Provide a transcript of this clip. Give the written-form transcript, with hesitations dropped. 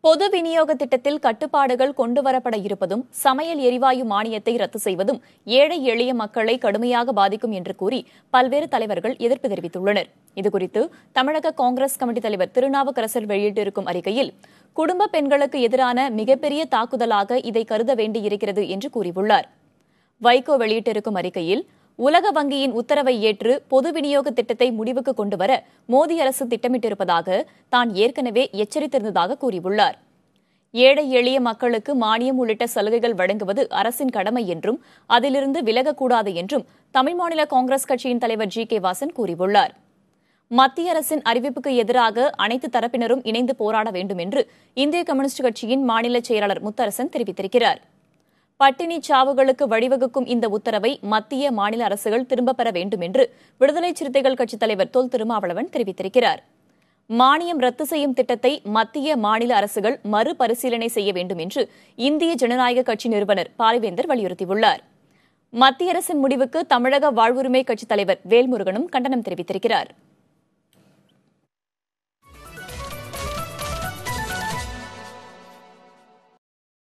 பொது விநியோக திட்டத்தில் கட்டுப்பாடுகள் கொண்டுவரப்பட இருப்பதும் சமையல் எரிவாயு மானியத்தை ரத்து செய்வதும் ஏழை எளிய மக்களை கடுமையாக பாதிக்கும் என்று கூறி பல்வேறு தலைவர்கள் எதிர்ப்பு தெரிவித்துள்ளனர். இதுகுறித்து தமிழக காங்கிரஸ் கமிட்டி தலைவர் திருநாவுக்கரசர் வெளியிட்டிருக்கும் அறிக்கையில், குடும்ப பெண்களுக்கு எதிரான மிகப்பெரிய தாக்குதலாக இதை கருத வேண்டியிருக்கிறது என்று கூறியுள்ளார். வைகோ வெளியிட்டிருக்கும் அறிக்கையில், உலக வங்கியின் உத்தரவை ஏற்று பொது விநியோக திட்டத்தை முடிவுக்கு கொண்டுவர மோடி அரசு திட்டமிட்டிருப்பதாக தான் ஏற்கனவே எச்சரித்திருந்ததாக கூறியுள்ளார். ஏழை எளிய மக்களுக்கு மானியம் உள்ளிட்ட சலுகைகள் வழங்குவது அரசின் கடமை என்றும் அதிலிருந்து விலகக்கூடாது என்றும் தமிழ் மாநில காங்கிரஸ் கட்சியின் தலைவர் ஜி.கே. வாசன் கூறியுள்ளார். மத்திய அரசின் அறிவிப்புக்கு எதிராக அனைத்து தரப்பினரும் இணைந்து போராட வேண்டும் என்று இந்திய கம்யூனிஸ்ட் கட்சியின் மாநில செயலாளர் முத்தரசன் தெரிவித்திருக்கிறார். பட்டினி சாவுகளுக்கு வழிவகுக்கும் இந்த உத்தரவை மத்திய மாநில அரசுகள் திரும்பப் பெற வேண்டும் என்று விடுதலை சிறுத்தைகள் கட்சித் தலைவர் தொல் திருமாவளவன் தெரிவித்திருக்கிறார். மானியம் ரத்து செய்யும் திட்டத்தை மத்திய மாநில அரசுகள் மறுபரிசீலனை செய்ய வேண்டும் என்று இந்திய ஜனநாயக கட்சி நிறுவனர் பாரிவேந்தர் வலியுறுத்தியுள்ளார். மத்திய அரசின் முடிவுக்கு தமிழக வாழ்வுரிமை கட்சித் தலைவர் வேல்முருகனும் கண்டனம் தெரிவித்திருக்கிறார்.